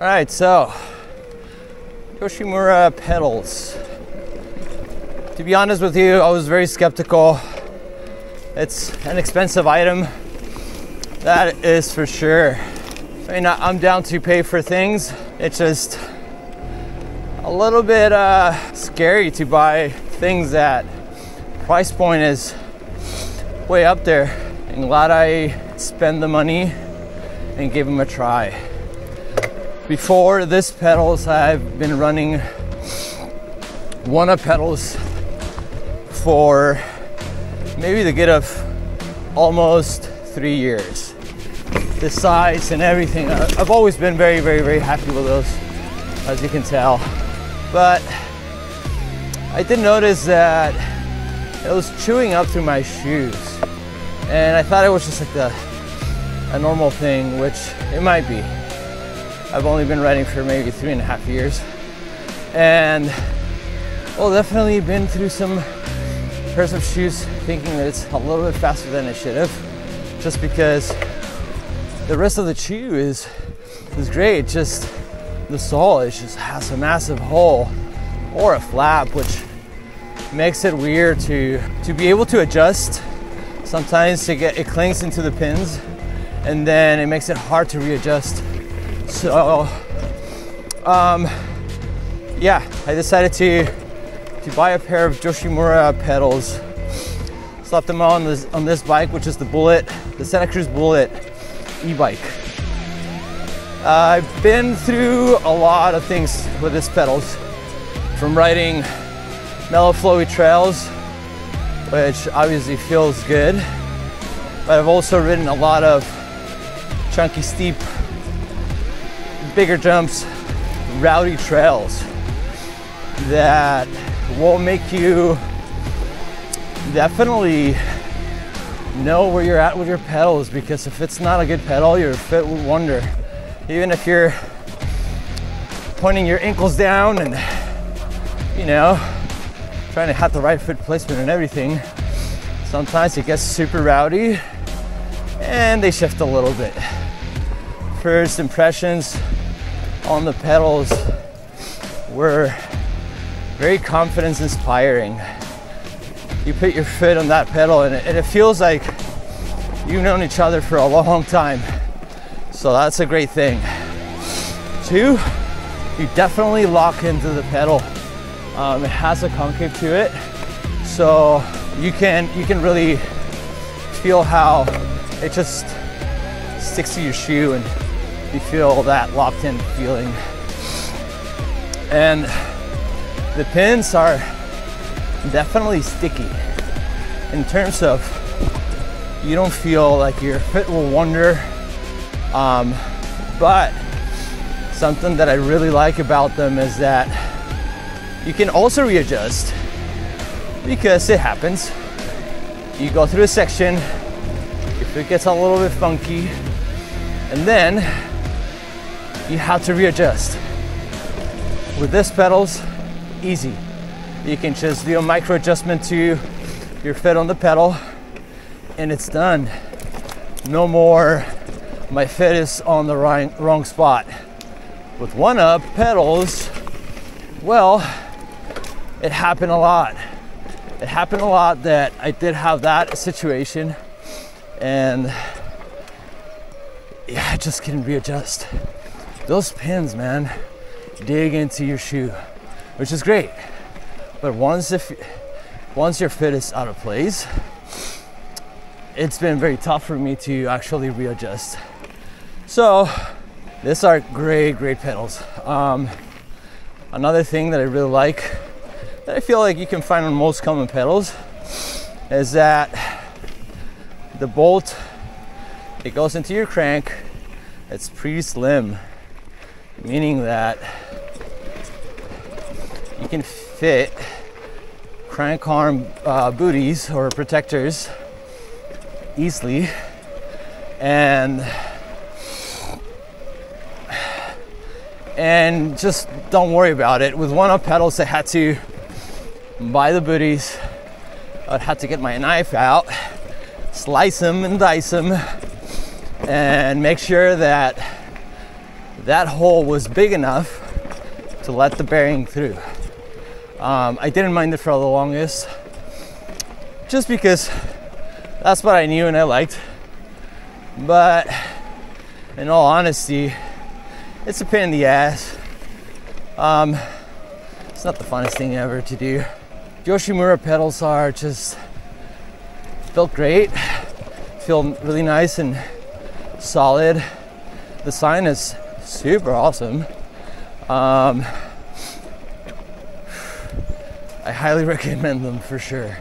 All right, so Yoshimura pedals. To be honest with you, I was very skeptical. It's an expensive item, that is for sure. I mean, I'm down to pay for things. It's just a little bit scary to buy things that price point is way up there. I'm glad I spent the money and gave them a try. Before this pedals, I've been running one-up pedals for maybe the good of almost 3 years. The size and everything, I've always been very, very, very happy with those, as you can tell. But I did notice that it was chewing up through my shoes. And I thought it was just like a normal thing, which it might be. I've only been riding for maybe 3.5 years. And well, definitely been through some pairs of shoes thinking that it's a little bit faster than it should have, just because the rest of the chew is great. Just the sole, it just has a massive hole or a flap, which makes it weird to be able to adjust. Sometimes it clings into the pins, and then it makes it hard to readjust. So yeah, I decided to buy a pair of Yoshimura pedals. Slapped them on this bike, which is the Bullit, the Santa Cruz Bullit e-bike. I've been through a lot of things with these pedals, from riding mellow flowy trails, which obviously feels good, but I've also ridden a lot of chunky, steep, bigger jumps, rowdy trails that will make you definitely know where you're at with your pedals, because if it's not a good pedal, your foot will wander. Even if you're pointing your ankles down and, you know, trying to have the right foot placement and everything, sometimes it gets super rowdy and they shift a little bit. First impressions on the pedals were very confidence inspiring. You put your foot on that pedal and it feels like you've known each other for a long time. So that's a great thing. 2, you definitely lock into the pedal. It has a concave to it, so you can really feel how it just sticks to your shoe and you feel that locked in feeling. And the pins are definitely sticky in terms of you don't feel like your foot will wander. But something that I really like about them is that you can also readjust, because it happens. You go through a section, your foot gets a little bit funky, and then you have to readjust. With this pedals, easy. You can just do a micro adjustment to your foot on the pedal and it's done. No more, my foot is on the wrong spot. With one-up pedals, well, it happened a lot. It happened a lot that I did have that situation, and yeah, I just couldn't readjust. Those pins, man, dig into your shoe, which is great. But once your foot is out of place, it's been very tough for me to actually readjust. So these are great pedals. Another thing that I really like, that I feel like you can find on most common pedals, is that the bolt, it goes into your crank, it's pretty slim, meaning that you can fit crank arm booties or protectors easily, and just don't worry about it. With one-up pedals, I had to buy the booties. I'd have to get my knife out, slice them and dice them, and make sure that that hole was big enough to let the bearing through. I didn't mind it for the longest, just because that's what I knew and I liked. But in all honesty, it's a pain in the ass. It's not the funnest thing ever to do. Yoshimura pedals are just built great, feel really nice and solid. The sign is super awesome. I highly recommend them for sure.